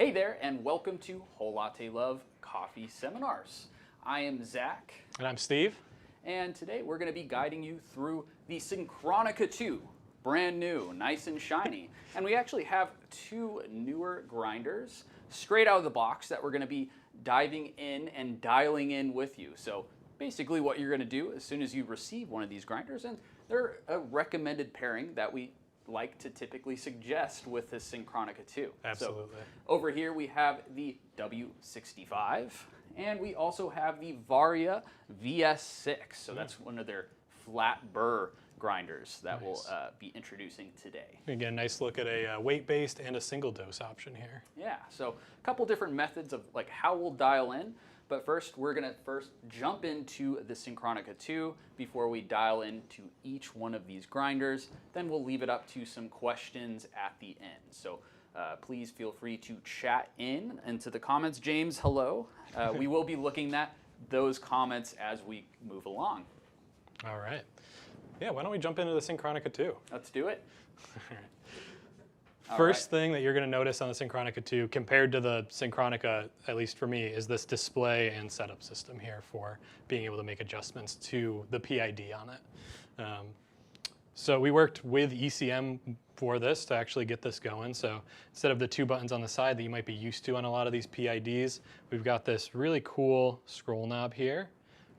Hey there, and welcome to Whole Latte Love Coffee Seminars. I am Zach. And I'm Steve. And today we're going to be guiding you through the Synchronika II. Brand new, nice and shiny. And we actually have two newer grinders straight out of the box that we're going to be diving in and dialing in with you. So basically what you're going to do as soon as you receive one of these grinders, and they're a recommended pairing that we like to typically suggest with the Synchronika II. Absolutely. So over here we have the W65, and we also have the Varia VS6. So that's one of their flat burr grinders that we'll be introducing today. Again, nice look at a weight-based and a single dose option here. Yeah, so a couple different methods of like how we'll dial in. But first, we're going to jump into the Synchronika II before we dial into each one of these grinders. Then we'll leave it up to some questions at the end. So please feel free to chat into the comments. James, hello. We will be looking at those comments as we move along. All right. Yeah, why don't we jump into the Synchronika II? Let's do it. All right. First thing that you're going to notice on the Synchronika II, compared to the Synchronica, at least for me, is this display and setup system here for being able to make adjustments to the PID on it. So we worked with ECM for this to actually get this going. So instead of the two buttons on the side that you might be used to on a lot of these PIDs, we've got this really cool scroll knob here,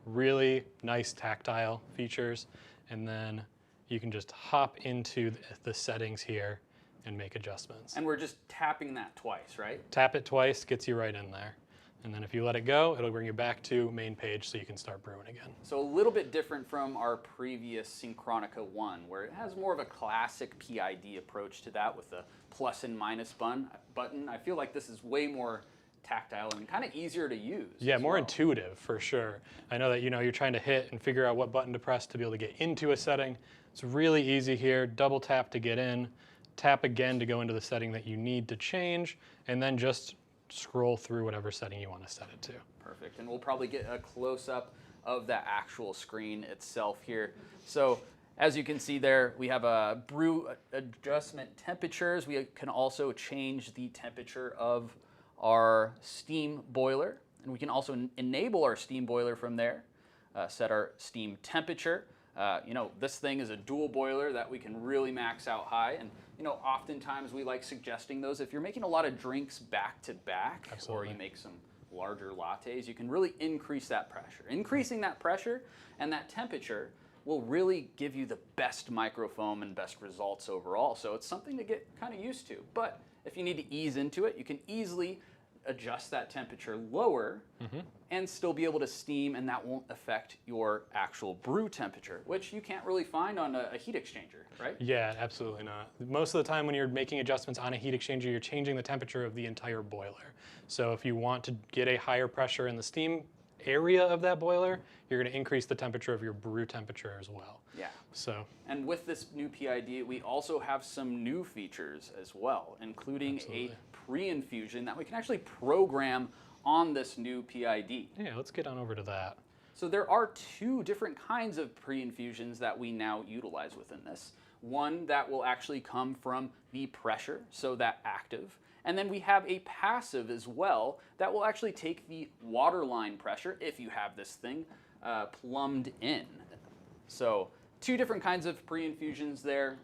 really nice tactile features, and then you can just hop into the settings here and make adjustments. And we're just tapping that twice, right? Tap it twice, gets you right in there. And then if you let it go, it'll bring you back to main page so you can start brewing again. So a little bit different from our previous Synchronika 1, where it has more of a classic PID approach to that with the plus and minus button. I feel like this is way more tactile and kind of easier to use. Yeah, more intuitive for sure. I know that you're trying to hit and figure out what button to press to be able to get into a setting. It's really easy here. Double tap to get in. Tap again to go into the setting that you need to change, and then just scroll through whatever setting you want to set it to. Perfect, and we'll probably get a close-up of the actual screen itself here. So as you can see there, we have a brew adjustment temperatures. We can also change the temperature of our steam boiler, and we can also enable our steam boiler from there, set our steam temperature. This thing is a dual boiler that we can really max out high, and oftentimes we like suggesting those if you're making a lot of drinks back to back, or you make some larger lattes, you can really increase that pressure. Increasing that pressure and that temperature will really give you the best microfoam and best results overall. So it's something to get kind of used to. But if you need to ease into it, you can easily adjust that temperature lower and still be able to steam, and that won't affect your actual brew temperature, which you can't really find on a heat exchanger, right? Yeah, absolutely not. Most of the time when you're making adjustments on a heat exchanger, you're changing the temperature of the entire boiler. So if you want to get a higher pressure in the steam area of that boiler, you're going to increase the temperature of your brew temperature as well. Yeah. So. And with this new PID, we also have some new features as well, including a pre-infusion that we can actually program on this new PID. Yeah, let's get on over to that. So there are two different kinds of pre-infusions that we now utilize within this. One that will actually come from the pressure, so that active. And then we have a passive as well that will actually take the waterline pressure, if you have this thing, plumbed in. So two different kinds of pre-infusions there,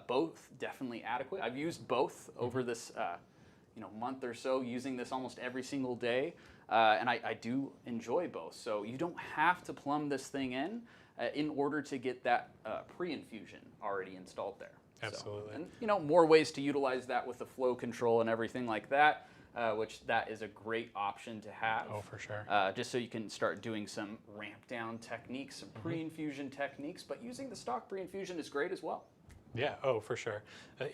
both definitely adequate. I've used both over this month or so, using this almost every single day, and I do enjoy both. So you don't have to plumb this thing in order to get that pre-infusion already installed there. Absolutely. So, and more ways to utilize that with the flow control and everything like that, which that is a great option to have. Oh, for sure. Just so you can start doing some ramp down techniques, some pre-infusion techniques, but using the stock pre-infusion is great as well. Yeah, oh, for sure.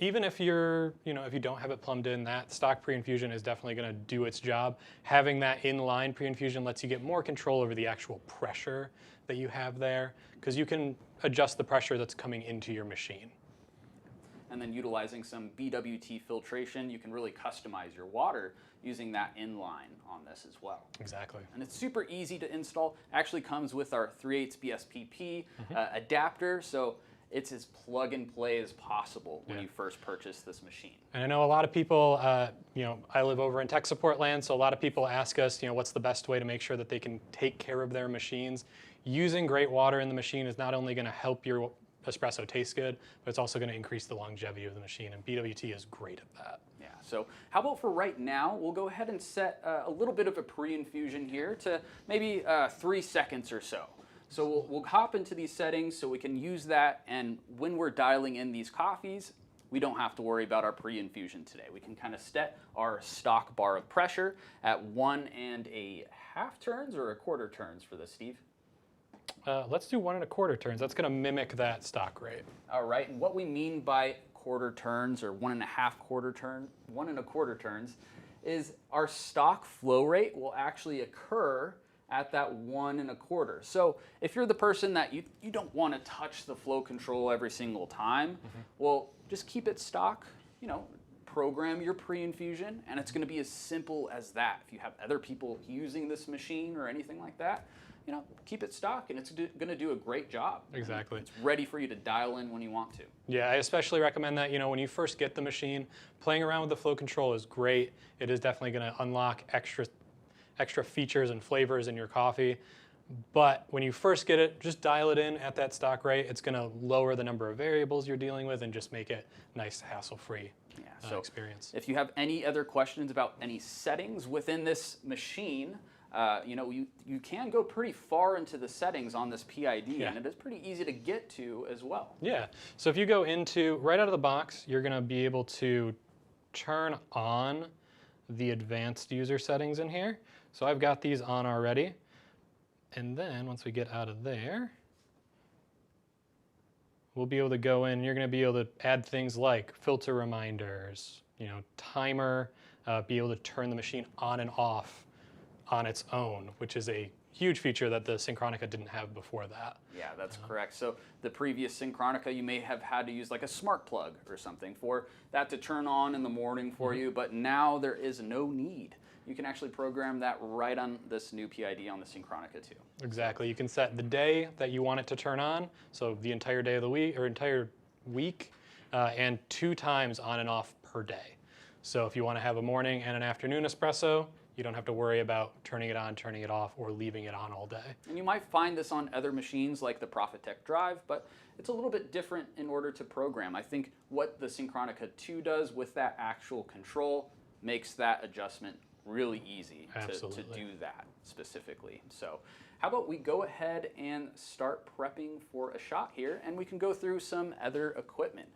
Even if you're, if you don't have it plumbed in, that stock pre-infusion is definitely going to do its job. Having that inline pre-infusion lets you get more control over the actual pressure that you have there, because you can adjust the pressure that's coming into your machine. And then utilizing some BWT filtration, you can really customize your water using that inline on this as well. Exactly. And it's super easy to install. Actually comes with our 3/8 BSPP adapter, so it's as plug and play as possible when you first purchase this machine. And I know a lot of people, you know, I live over in tech support land, so a lot of people ask us, you know, what's the best way to make sure that they can take care of their machines. Using great water in the machine is not only going to help your espresso taste good, but it's also going to increase the longevity of the machine, and BWT is great at that. Yeah, so how about for right now, we'll go ahead and set a little bit of a pre-infusion here to maybe 3 seconds or so. So we'll hop into these settings so we can use that, and when we're dialing in these coffees, we don't have to worry about our pre-infusion today. We can kind of set our stock bar of pressure at 1 1/2 turns or 1/4 turns for this, Steve. Let's do 1 1/4 turns. That's going to mimic that stock rate. All right, and what we mean by 1/4 turns or 1 1/4 turns is our stock flow rate will actually occur at that 1 1/4. So if you're the person that you don't want to touch the flow control every single time, well, just keep it stock, you know, program your pre-infusion, and it's going to be as simple as that. If you have other people using this machine or anything like that, you know, keep it stock, and it's going to do a great job. Exactly. It's ready for you to dial in when you want to. Yeah, I especially recommend that, you know, when you first get the machine, playing around with the flow control is great. It is definitely going to unlock extra features and flavors in your coffee. But when you first get it, just dial it in at that stock rate. It's going to lower the number of variables you're dealing with and just make it nice, hassle-free experience. If you have any other questions about any settings within this machine, you know, you can go pretty far into the settings on this PID, and it is pretty easy to get to as well. Yeah, so if you go into, right out of the box, you're going to be able to turn on the advanced user settings in here. So I've got these on already. And then once we get out of there, we'll be able to go in, you're going to be able to add things like filter reminders, you know, timer, be able to turn the machine on and off on its own, which is a huge feature that the Synchronica didn't have before that. Yeah, that's correct. So the previous Synchronica, you may have had to use like a smart plug or something for that to turn on in the morning for you, but now there is no need. You can actually program that right on this new PID on the Synchronica II. Exactly. You can set the day that you want it to turn on, so the entire day of the week or entire week, and 2 times on and off per day. So if you want to have a morning and an afternoon espresso, you don't have to worry about turning it on, turning it off, or leaving it on all day. And you might find this on other machines like the Profitec Drive, but it's a little bit different in order to program. I think what the Synchronica II does with that actual control makes that adjustment really easy to do that specifically. So how about we go ahead and start prepping for a shot here, and we can go through some other equipment.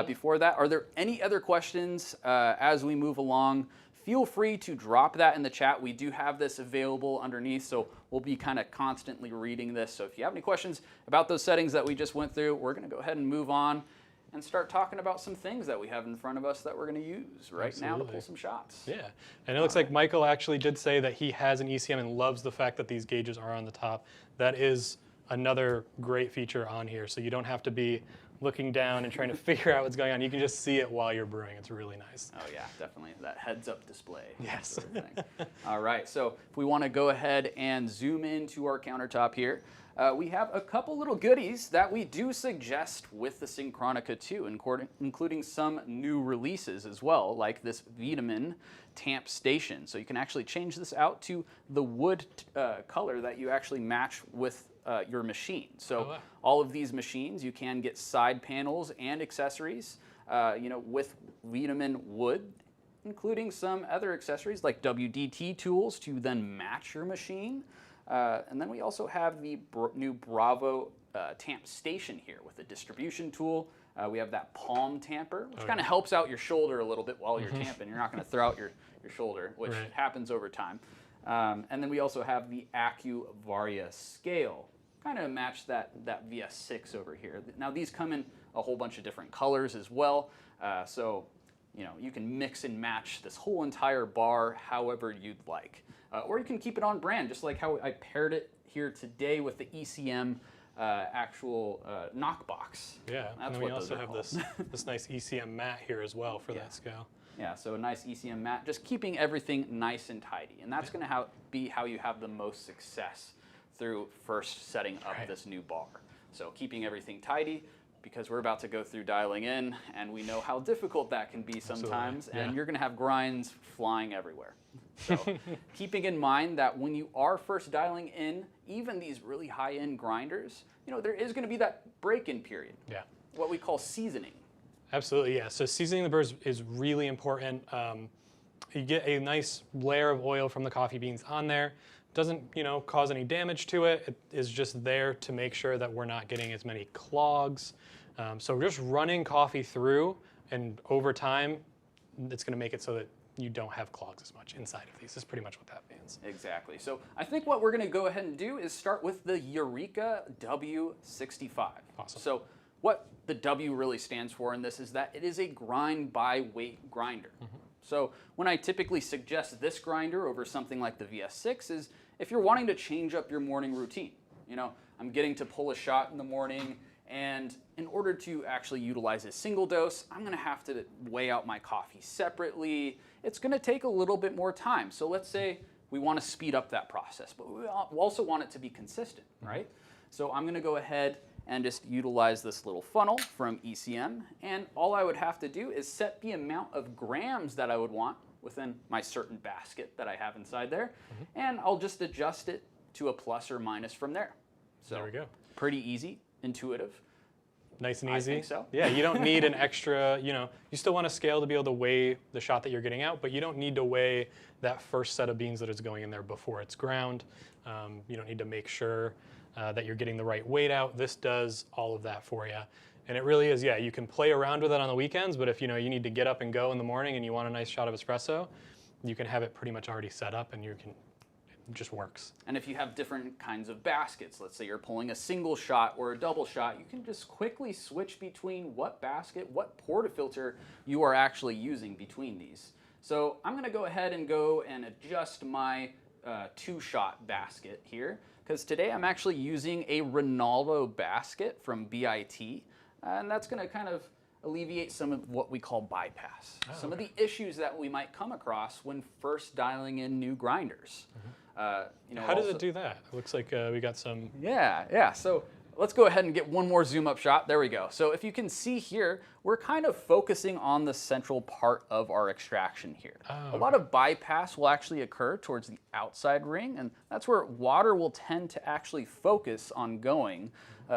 Before that, are there any other questions as we move along? Feel free to drop that in the chat. We do have this available underneath, so we'll be kind of constantly reading this. So if you have any questions about those settings that we just went through, we're going to go ahead and move on and start talking about some things that we have in front of us that we're going to use right now to pull some shots. Yeah, and it looks like Michael actually did say that he has an ECM and loves the fact that these gauges are on the top. That is another great feature on here, so you don't have to be looking down and trying to figure out what's going on. You can just see it while you're brewing. It's really nice. Oh yeah, definitely. That heads-up display. Yes. Sort of thing. All right, so if we want to go ahead and zoom into our countertop here, we have a couple little goodies that we do suggest with the Synchronica II, including some new releases as well, like this Vitamin tamp station. So you can actually change this out to the wood color that you actually match with your machine. So all of these machines, you can get side panels and accessories, you know, with Vitamin wood, including some other accessories like WDT tools to then match your machine. And then we also have the new Bravo tamp station here with a distribution tool. We have that palm tamper, which kind of helps out your shoulder a little bit while you're tamping. You're not going to throw out your shoulder, which happens over time. And then we also have the Varia scale, kind of match that VS6 over here. Now these come in a whole bunch of different colors as well. So you know, you can mix and match this whole entire bar however you'd like. Or you can keep it on brand, just like how I paired it here today with the ECM actual knock box. Yeah, and we also have this nice ECM mat here as well for that scale. Yeah, so a nice ECM mat, just keeping everything nice and tidy. And that's going to be how you have the most success through first setting up this new bar. So keeping everything tidy, because we're about to go through dialing in, and we know how difficult that can be sometimes, Absolutely. and you're going to have grinds flying everywhere. So keeping in mind that when you are first dialing in, even these really high-end grinders, there is going to be that break-in period, what we call seasoning. Absolutely, yeah. So seasoning the burrs is really important. You get a nice layer of oil from the coffee beans on there. Doesn't cause any damage to it. It is just there to make sure that we're not getting as many clogs. So just running coffee through, and over time, it's going to make it so that you don't have clogs as much inside of these. Is pretty much what that means. Exactly. So I think what we're going to go ahead and do is start with the Eureka W65. Awesome. So what the W really stands for in this is that it is a grind by weight grinder. So when I typically suggest this grinder over something like the VS6 is if you're wanting to change up your morning routine. I'm getting to pull a shot in the morning, and in order to actually utilize a single dose, I'm going to have to weigh out my coffee separately. It's going to take a little bit more time. So let's say we want to speed up that process, but we also want it to be consistent, right? So I'm going to go ahead and just utilize this little funnel from ECM, and all I would have to do is set the amount of grams that I would want within my certain basket that I have inside there, and I'll just adjust it to a plus or minus from there. So there we go. Pretty easy, intuitive. Nice and easy. I think so. Yeah, you don't need an extra, you still want a scale to be able to weigh the shot that you're getting out, but you don't need to weigh that first set of beans that is going in there before it's ground. You don't need to make sure that you're getting the right weight out. This does all of that for you. And it really is, you can play around with it on the weekends, but if you need to get up and go in the morning and you want a nice shot of espresso, you can have it pretty much already set up, and it just works. And if you have different kinds of baskets, let's say you're pulling a single shot or a double shot, you can just quickly switch between what basket, what portafilter you are actually using between these. So I'm going to go ahead and adjust my 2-shot basket here, because today I'm actually using a Ronaldo basket from BIT, and that's going to kind of alleviate some of what we call bypass, some of the issues that we might come across when first dialing in new grinders. How does it do that? It looks like we got some... Yeah. So let's go ahead and get one more zoom up shot. There we go. So if you can see here, we're kind of focusing on the central part of our extraction here. A lot of bypass will actually occur towards the outside ring, and that's where water will tend to actually focus on going,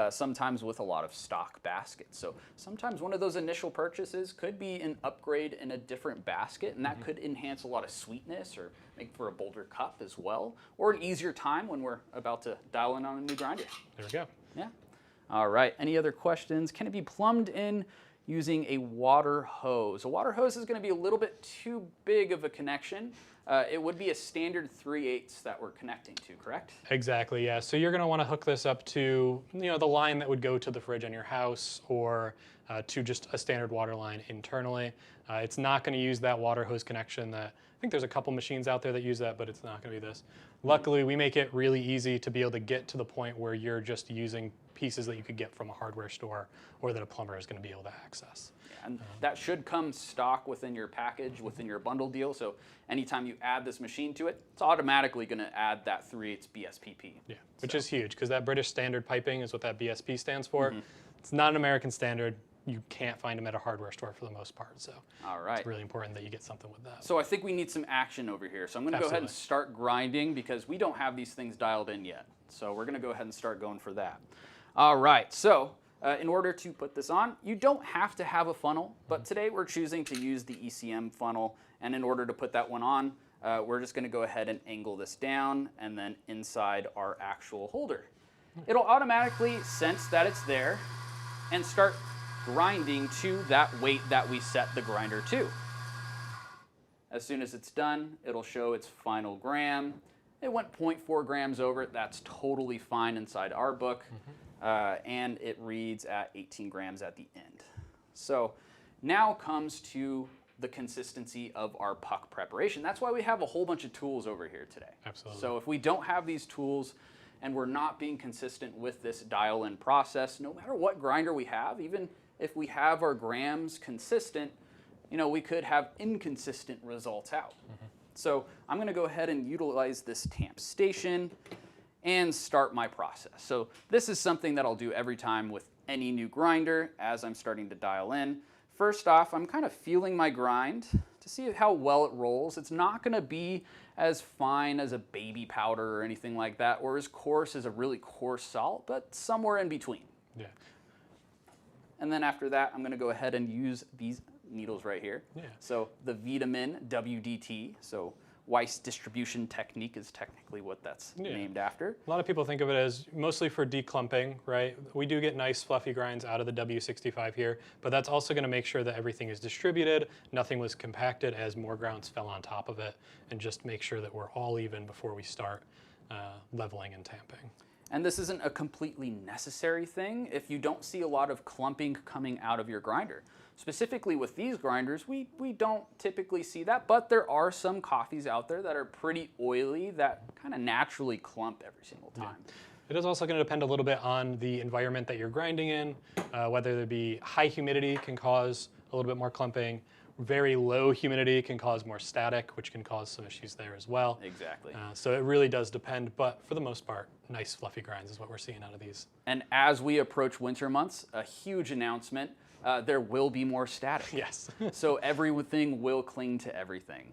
sometimes with a lot of stock baskets. So sometimes one of those initial purchases could be an upgrade in a different basket, and that could enhance a lot of sweetness or make for a bolder cup as well, or an easier time when we're about to dial in on a new grinder. There we go. Yeah. All right. Any other questions? Can it be plumbed in using a water hose? A water hose is going to be a little bit too big of a connection. It would be a standard 3/8 that we're connecting to, correct? Exactly, yeah. So you're going to want to hook this up to the line that would go to the fridge in your house, or to just a standard water line internally. It's not going to use that water hose connection that, I think there's a couple machines out there that use that, but it's not going to be this. Luckily, we make it really easy to be able to get to the point where you're just using pieces that you could get from a hardware store or that a plumber is going to be able to access. And that should come stock within your package, within your bundle deal. So anytime you add this machine to it, it's automatically going to add that 3/8 BSPP. Yeah, which is huge, because that British standard piping is what that BSP stands for. It's not an American standard. You can't find them at a hardware store for the most part. So all right. It's really important that you get something with that. So I think we need some action over here. So I'm going to go ahead and start grinding, because we don't have these things dialed in yet. So we're going to go ahead and start going for that. All right. So in order to put this on, you don't have to have a funnel, but today we're choosing to use the ECM funnel. And in order to put that one on, we're just going to go ahead and angle this down and then inside our actual holder. It'll automatically sense that it's there and start grinding to that weight that we set the grinder to. As soon as it's done, it'll show its final gram. It went 0.4 grams over it. That's totally fine inside our book. And it reads at 18 grams at the end. So now comes to the consistency of our puck preparation. That's why we have a whole bunch of tools over here today. Absolutely. So if we don't have these tools and we're not being consistent with this dial-in process, no matter what grinder we have, even if we have our grams consistent, we could have inconsistent results out. So I'm going to go ahead and utilize this tamp station and start my process. So this is something that I'll do every time with any new grinder as I'm starting to dial in. First off, I'm kind of feeling my grind to see how well it rolls. It's not going to be as fine as a baby powder or anything like that, or as coarse as a really coarse salt, but somewhere in between. Yeah. And then after that, I'm going to go ahead and use these needles right here. Yeah. So the Vitamin WDT, so Weiss distribution technique is technically what that's named after. A lot of people think of it as mostly for declumping, right? We do get nice fluffy grinds out of the W65 here, but that's also going to make sure that everything is distributed, nothing was compacted as more grounds fell on top of it, and just make sure that we're all even before we start leveling and tamping. And this isn't a completely necessary thing if you don't see a lot of clumping coming out of your grinder. Specifically with these grinders, we don't typically see that, but there are some coffees out there that are pretty oily that kind of naturally clump every single time. Yeah. It is also going to depend a little bit on the environment that you're grinding in, whether there be high humidity can cause a little bit more clumping. Very low humidity can cause more static, which can cause some issues there as well. Exactly. So it really does depend, but for the most part, nice fluffy grinds is what we're seeing out of these. And as we approach winter months, a huge announcement, there will be more static. Yes. So everything will cling to everything.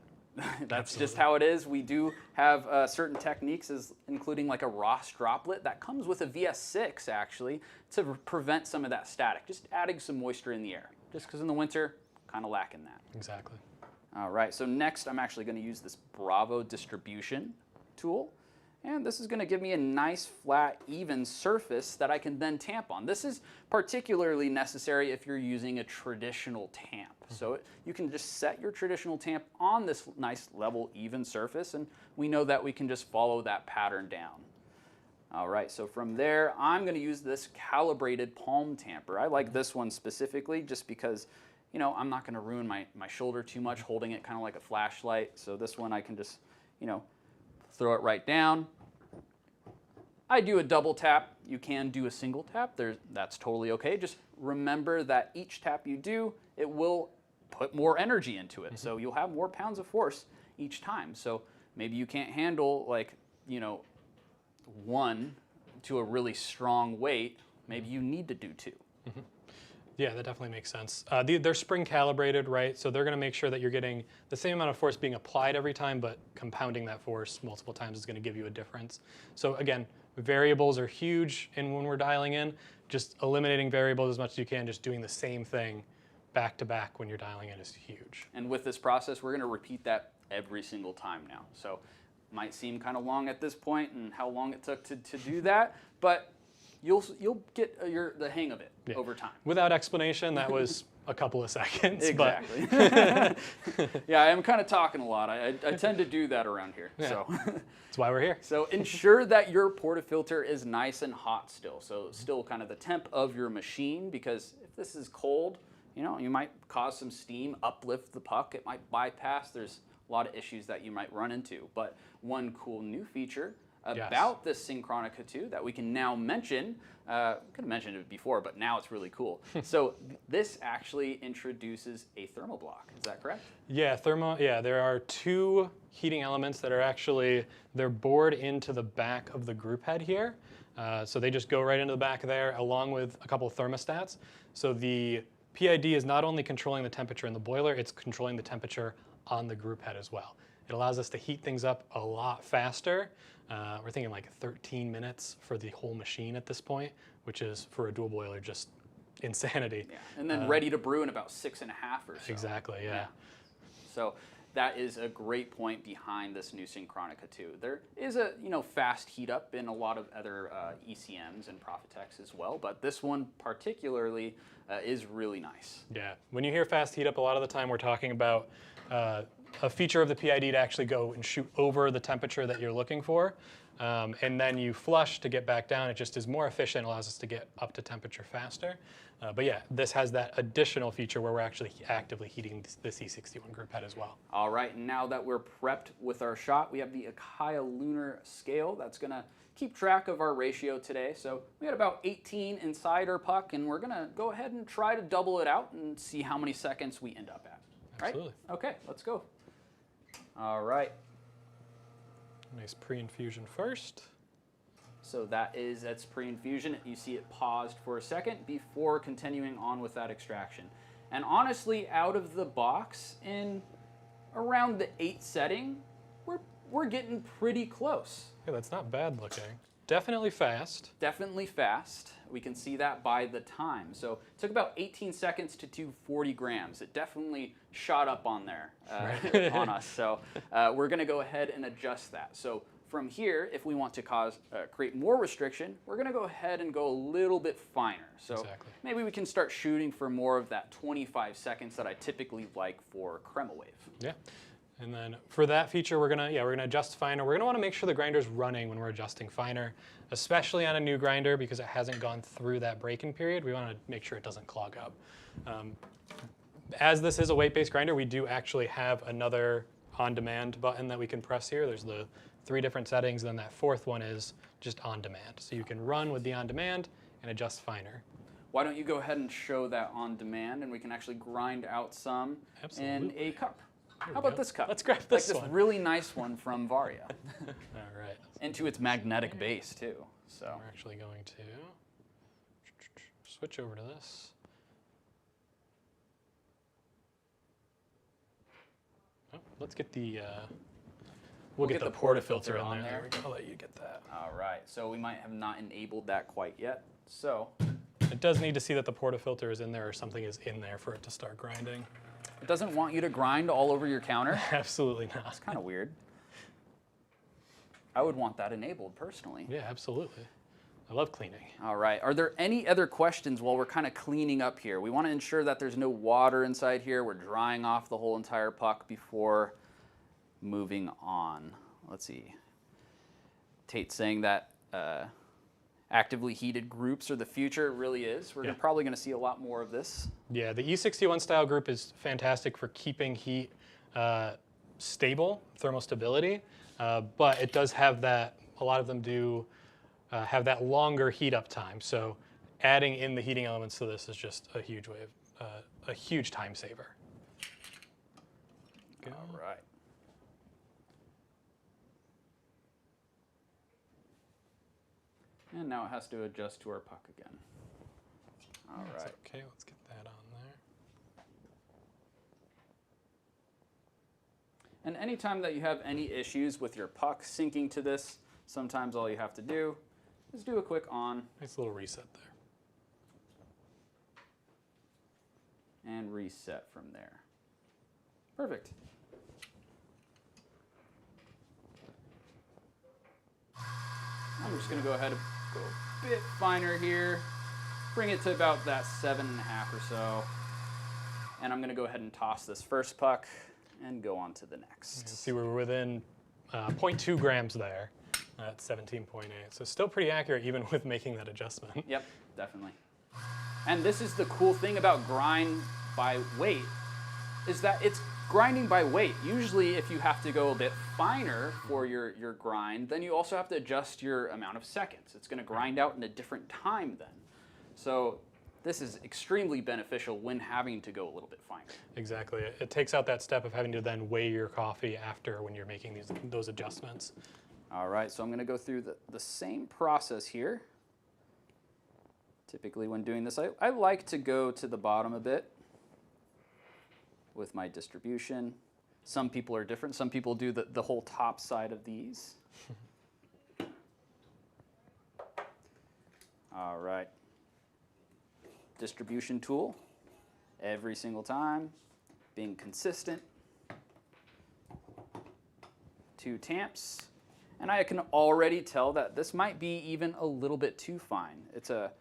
That's just how it is. We do have certain techniques, including like a Ross droplet that comes with a VS6 actually, to prevent some of that static, just adding some moisture in the air. Just because in the winter, kind of lacking that. Exactly. All right, so next I'm actually going to use this Bravo distribution tool. And this is going to give me a nice, flat, even surface that I can then tamp on. This is particularly necessary if you're using a traditional tamp. So you can just set your traditional tamp on this nice, level, even surface, and we know that we can just follow that pattern down. All right, so from there, I'm going to use this calibrated palm tamper. I like this one specifically just because, you know, I'm not going to ruin my shoulder too much holding it kind of like a flashlight. So this one I can just, you know, throw it right down. I do a double tap. You can do a single tap. That's totally okay. Just remember that each tap you do, it will put more energy into it. So you'll have more pounds of force each time. So maybe you can't handle like, you know, 1 to a really strong weight. Maybe you need to do 2. Yeah, that definitely makes sense. They're spring calibrated, right? So they're going to make sure that you're getting the same amount of force being applied every time, but compounding that force multiple times is going to give you a difference. So again, variables are huge when we're dialing in. Just eliminating variables as much as you can, just doing the same thing back to back when you're dialing in is huge. And with this process, we're going to repeat that every single time now. So it might seem kind of long at this point and how long it took to do that, but you'll get the hang of it over time. Without explanation, that was a couple of seconds. Exactly. Yeah, I am kind of talking a lot. I tend to do that around here. Yeah. So That's why we're here. So ensure that your portafilter is nice and hot still. So still kind of the temp of your machine, because if this is cold, you know, you might cause some steam, uplift the puck. It might bypass. There's a lot of issues that you might run into. But one cool new feature about this Synchronika II that we can now mention, could have mentioned it before, but now it's really cool. So this actually introduces a thermal block. Is that correct? Yeah, there are 2 heating elements that are actually, they're bored into the back of the group head here. So they just go right into the back there along with a couple of thermostats. So the PID is not only controlling the temperature in the boiler, it's controlling the temperature on the group head as well. It allows us to heat things up a lot faster. We're thinking like 13 minutes for the whole machine at this point, which is for a dual boiler just insanity. Yeah, and then ready to brew in about 6.5 or so. Exactly, yeah. So that is a great point behind this new Synchronika II. There is a fast heat up in a lot of other ECMs and Profitex as well, but this one particularly is really nice. Yeah, when you hear fast heat up, a lot of the time we're talking about a feature of the PID to actually go and shoot over the temperature that you're looking for. And then you flush to get back down. It just is more efficient, allows us to get up to temperature faster. But yeah, this has that additional feature where we're actually actively heating the C61 group head as well. All right, and now that we're prepped with our shot, we have the Akaya Lunar Scale that's gonna keep track of our ratio today. So we had about 18 inside our puck, and we're gonna go ahead and try to double it out and see how many seconds we end up at. Absolutely. Right? Okay, let's go. All right. Nice pre-infusion first. So that's pre-infusion. You see it paused for a second before continuing on with that extraction. And honestly, out of the box, in around the 8 setting, we're getting pretty close. Yeah, that's not bad looking. Definitely fast. Definitely fast. We can see that by the time. So it took about 18 seconds to do 40 grams. It definitely shot up on there on us. So we're going to go ahead and adjust that. So from here, if we want to create more restriction, we're going to go ahead and go a little bit finer. So maybe we can start shooting for more of that 25 seconds that I typically like for crema wave. Yeah. And then for that feature, we're gonna adjust finer. We're gonna want to make sure the grinder's running when we're adjusting finer, especially on a new grinder because it hasn't gone through that break-in period. We want to make sure it doesn't clog up. As this is a weight-based grinder, we do actually have another on-demand button that we can press here. There's the 3 different settings, and then that 4th one is just on-demand. So you can run with the on-demand and adjust finer. Why don't you go ahead and show that on-demand, and we can actually grind out some in a cup. How about this cup? Let's grab this one. Like this really nice one from Varia. All right. Into its magnetic base, too. So we're actually going to switch over to this. Oh, let's get the, we'll get the portafilter on there. I'll let you get that. All right. So we might have not enabled that quite yet. So it does need to see that the portafilter is in there or something is in there for it to start grinding. It doesn't want you to grind all over your counter? Absolutely not. It's kind of weird. I would want that enabled personally. Yeah, absolutely. I love cleaning. All right. Are there any other questions while we're kind of cleaning up here? We want to ensure that there's no water inside here. We're drying off the whole entire puck before moving on. Let's see. Tate's saying that actively heated groups are the future. It really is. We're probably going to see a lot more of this. Yeah, the E61 style group is fantastic for keeping heat stable, thermal stability, but it does have that, a lot of them do have that longer heat up time. So adding in the heating elements to this is just a huge way of, a huge time saver. All right. And now it has to adjust to our puck again. All right. Okay, let's get that on there. And anytime that you have any issues with your puck syncing to this, sometimes all you have to do is do a quick on. Nice little reset there. And reset from there. Perfect. I'm just going to go ahead and go a bit finer here. Bring it to about that 7.5 or so. And I'm going to go ahead and toss this first puck and go on to the next. See, we're within 0.2 grams there at 17.8. So still pretty accurate even with making that adjustment. Yep, definitely. And this is the cool thing about grind by weight, is that it's grinding by weight. Usually if you have to go a bit finer for your grind, then you also have to adjust your amount of seconds. It's going to grind out in a different time then. So this is extremely beneficial when having to go a little bit finer. Exactly. It takes out that step of having to then weigh your coffee after when you're making those adjustments. All right, so I'm going to go through the same process here. Typically when doing this, I like to go to the bottom a bit with my distribution. Some people are different. Some people do the whole top side of these. All right. Distribution tool every single time, being consistent. 2 tamps. And I can already tell that this might be even a little bit too fine. It's a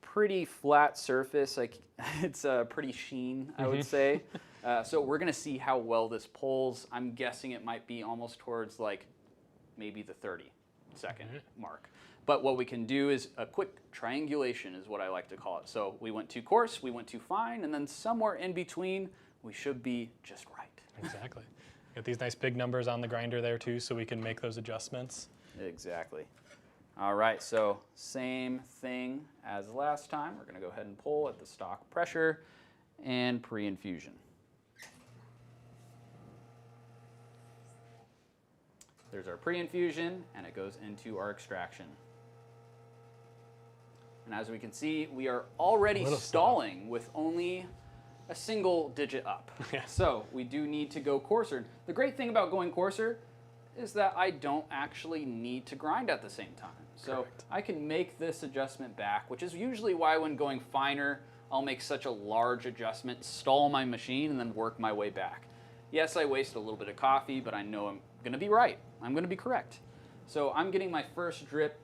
pretty flat surface. Like it's a pretty sheen, I would say. So we're going to see how well this pulls. I'm guessing it might be almost towards like maybe the 30-second mark. But what we can do is a quick triangulation is what I like to call it. So we went too coarse, we went too fine, and then somewhere in between, we should be just right. Exactly. Got these nice big numbers on the grinder there too, so we can make those adjustments. Exactly. All right, so same thing as last time. We're going to go ahead and pull at the stock pressure and pre-infusion. There's our pre-infusion, and it goes into our extraction. And as we can see, we are already stalling with only a single digit up. Yeah. So we do need to go coarser. The great thing about going coarser is that I don't actually need to grind at the same time. So Correct. I can make this adjustment back, which is usually why when going finer, I'll make such a large adjustment, stall my machine, and then work my way back. Yes, I waste a little bit of coffee, but I know I'm gonna be right. I'm gonna be correct. So I'm getting my first drip,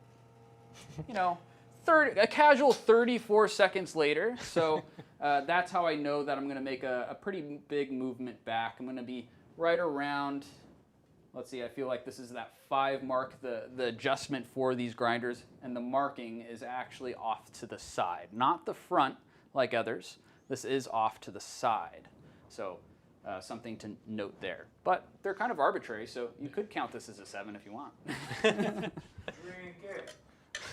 you know, a casual 34 seconds later. So that's how I know that I'm gonna make a pretty big movement back. I'm gonna be right around, let's see, I feel like this is that 5 mark, the adjustment for these grinders, and the marking is actually off to the side, not the front like others. This is off to the side. So something to note there. But they're kind of arbitrary, so you could count this as a 7 if you want.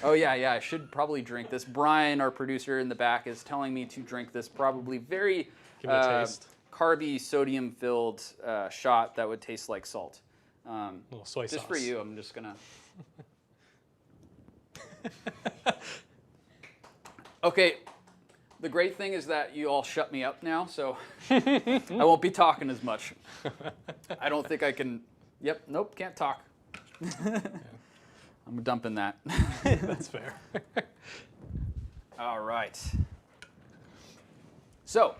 Oh yeah, I should probably drink this. Brian, our producer in the back, is telling me to drink this probably very Give it a taste. carby, sodium-filled shot that would taste like salt. A little soy sauce. Just for you, I'm just gonna. Okay, the great thing is that you all shut me up now, so I won't be talking as much. I don't think I can. Yep, nope, can't talk. I'm dumping that. That's fair. All right. So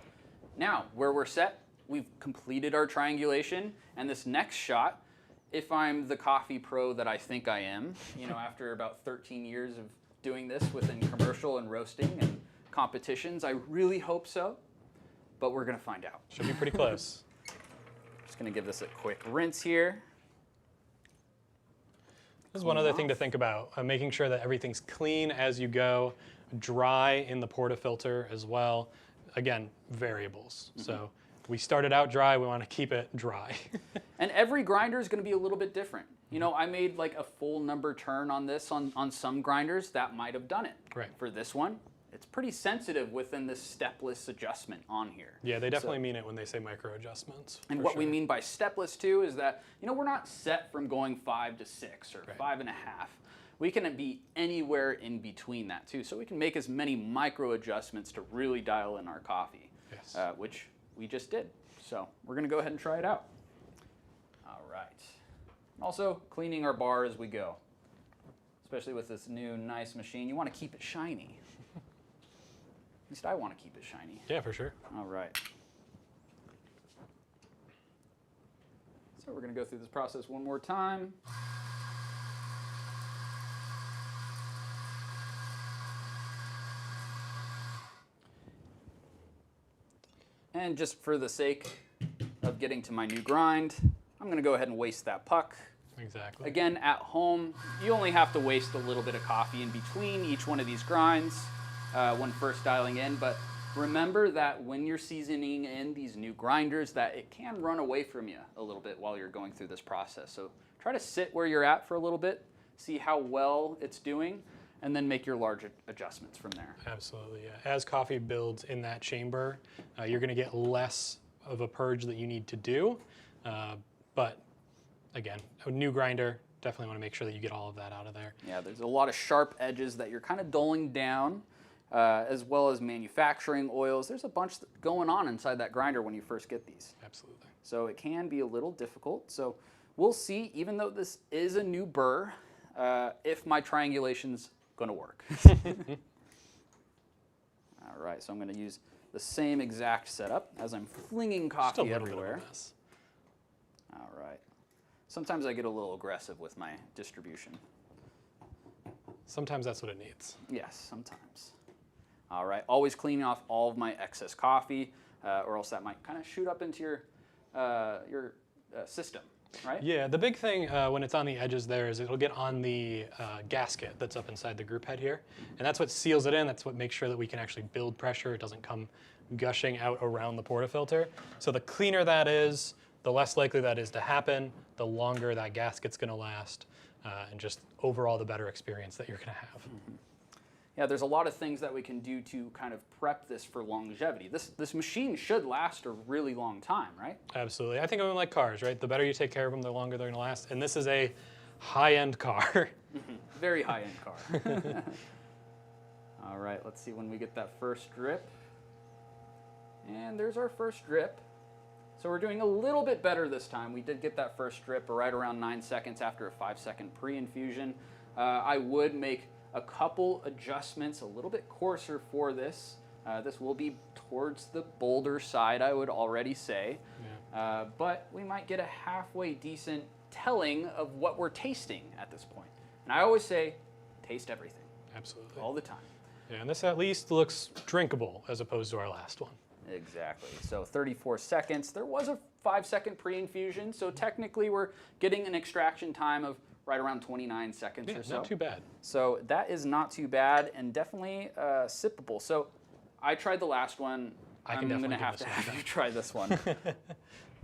now where we're set, we've completed our triangulation, and this next shot, if I'm the coffee pro that I think I am, you know, after about 13 years of doing this within commercial and roasting and competitions, I really hope so, but we're gonna find out. Should be pretty close. Just gonna give this a quick rinse here. This is one other thing to think about, making sure that everything's clean as you go, dry in the portafilter as well. Again, variables. So we started out dry, we want to keep it dry. And every grinder is going to be a little bit different. You know, I made like a full number turn on this on some grinders that might have done it. Right. For this one, it's pretty sensitive within this stepless adjustment on here. Yeah, they definitely mean it when they say micro adjustments. And what we mean by stepless too is that, you know, we're not set from going 5 to 6 or 5.5. We can be anywhere in between that too. So we can make as many micro adjustments to really dial in our coffee, Yes. which we just did. So we're gonna go ahead and try it out. All right. Also, cleaning our bar as we go. Especially with this new nice machine. You wanna keep it shiny. At least I wanna keep it shiny. Yeah, for sure. All right. So we're gonna go through this process one more time. And just for the sake of getting to my new grind, I'm gonna go ahead and waste that puck. Exactly. Again, at home, you only have to waste a little bit of coffee in between each one of these grinds when first dialing in, but remember that when you're seasoning in these new grinders that it can run away from you a little bit while you're going through this process. So try to sit where you're at for a little bit, see how well it's doing, and then make your large adjustments from there. Absolutely, yeah. As coffee builds in that chamber, you're gonna get less of a purge that you need to do. But again, a new grinder, definitely wanna make sure that you get all of that out of there. Yeah, there's a lot of sharp edges that you're kind of dulling down, as well as manufacturing oils. There's a bunch going on inside that grinder when you first get these. Absolutely. So it can be a little difficult. So we'll see, even though this is a new burr, if my triangulation's gonna work. All right, so I'm gonna use the same exact setup as I'm flinging coffee everywhere. All right. Sometimes I get a little aggressive with my distribution. Sometimes that's what it needs. Yes, sometimes. All right, always cleaning off all of my excess coffee, or else that might kind of shoot up into your system, right? Yeah, the big thing when it's on the edges there is it'll get on the gasket that's up inside the group head here. And that's what seals it in. That's what makes sure that we can actually build pressure. It doesn't come gushing out around the portafilter. So the cleaner that is, the less likely that is to happen, the longer that gasket's gonna last, and just overall the better experience that you're gonna have. Mm-hmm. Yeah, there's a lot of things that we can do to kind of prep this for longevity. This machine should last a really long time, right? Absolutely. I think of them like cars, right? The better you take care of them, the longer they're going to last. And this is a high-end car. Very high-end car. All right, let's see when we get that first drip. And there's our first drip. So we're doing a little bit better this time. We did get that first drip right around 9 seconds after a 5-second pre-infusion. I would make a couple adjustments, a little bit coarser for this. This will be towards the bolder side, I would already say. Yeah. But we might get a halfway decent telling of what we're tasting at this point. And I always say, taste everything. Absolutely. All the time. Yeah, and this at least looks drinkable as opposed to our last one. Exactly. So 34 seconds. There was a 5-second pre-infusion, so technically we're getting an extraction time of right around 29 seconds or so. Not too bad. So that is not too bad and definitely sippable. So I tried the last one. I'm going to have to have you try this one.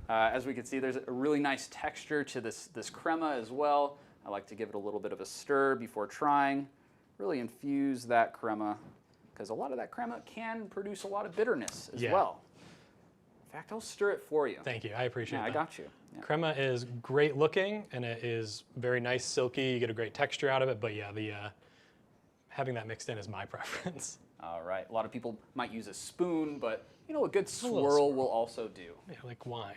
As we can see, there's a really nice texture to this crema as well. I like to give it a little bit of a stir before trying. Really infuse that crema, because a lot of that crema can produce a lot of bitterness as well. In fact, I'll stir it for you. Thank you. I appreciate that. I got you. Yeah. Crema is great looking, and it is very nice, silky. You get a great texture out of it, but yeah, having that mixed in is my preference. All right. A lot of people might use a spoon, but a good swirl will also do. Yeah, like wine.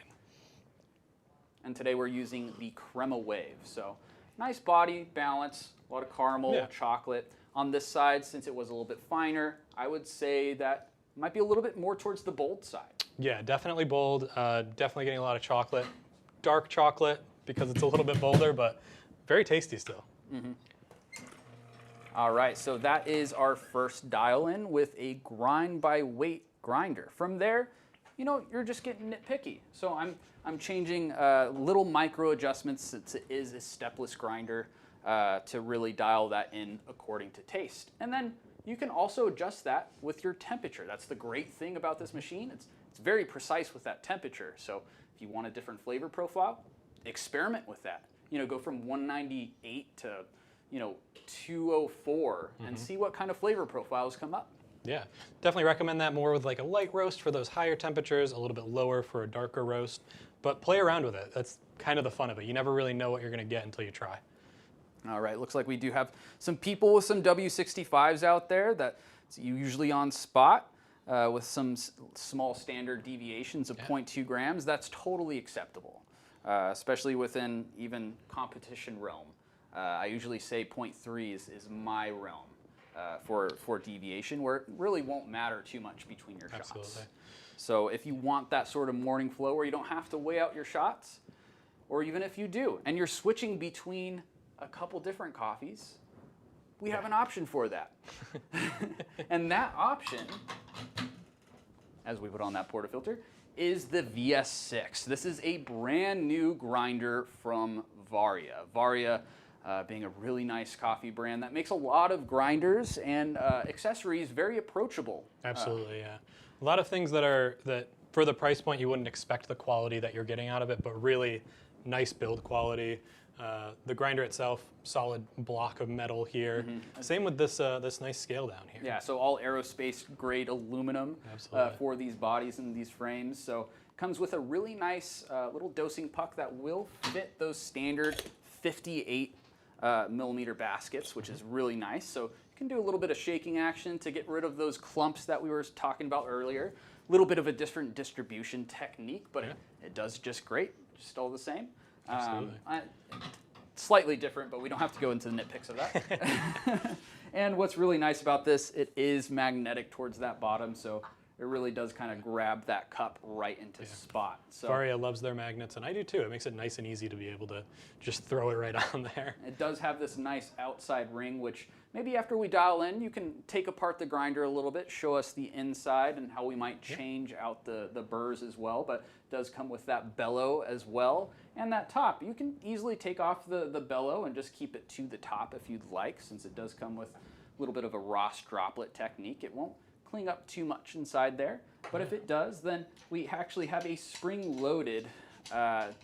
And today we're using the Crema Wave. So nice body balance, a lot of caramel, chocolate. On this side, since it was a little bit finer, I would say that might be a little bit more towards the bold side. Yeah, definitely bold. Definitely getting a lot of chocolate. Dark chocolate because it's a little bit bolder, but very tasty still. Mm-hmm. All right, so that is our first dial-in with a grind by weight grinder. From there, you're just getting nitpicky. So I'm changing little micro adjustments since it is a stepless grinder to really dial that in according to taste. And then you can also adjust that with your temperature. That's the great thing about this machine. It's very precise with that temperature. So if you want a different flavor profile, experiment with that. Go from 198 to 204 and see what kind of flavor profiles come up. Yeah, definitely recommend that more with like a light roast for those higher temperatures, a little bit lower for a darker roast. But play around with it. That's kind of the fun of it. You never really know what you're going to get until you try. All right, looks like we do have some people with some W65s out there that's usually on spot with some small standard deviations of 0.2 grams. That's totally acceptable, especially within even competition realm. I usually say 0.3 is my realm for deviation, where it really won't matter too much between your shots. Absolutely. So if you want that sort of morning flow where you don't have to weigh out your shots, or even if you do, and you're switching between a couple different coffees, we have an option for that. And that option, as we put on that portafilter, is the VS6. This is a brand new grinder from Varia. Varia being a really nice coffee brand that makes a lot of grinders and accessories very approachable. Absolutely, yeah. A lot of things that for the price point you wouldn't expect the quality that you're getting out of it, but really nice build quality. The grinder itself, solid block of metal here. Mm-hmm. Same with this this nice scale down here. Yeah, so all aerospace grade aluminum for these bodies and these frames. So comes with a really nice little dosing puck that will fit those standard 58 millimeter baskets, which is really nice. So you can do a little bit of shaking action to get rid of those clumps that we were talking about earlier. A little bit of a different distribution technique, but it does just great, just all the same. Slightly different, but we don't have to go into the nitpicks of that. And what's really nice about this, it is magnetic towards that bottom, so it really does kind of grab that cup right into spot. So Varia loves their magnets, and I do too. It makes it nice and easy to be able to just throw it right on there. It does have this nice outside ring, which maybe after we dial in, you can take apart the grinder a little bit, show us the inside and how we might change out the burrs as well, but it does come with that bellow as well. And that top, you can easily take off the bellow and just keep it to the top if you'd like, since it does come with a little bit of a Ross droplet technique. It won't cling up too much inside there, but if it does, then we actually have a spring-loaded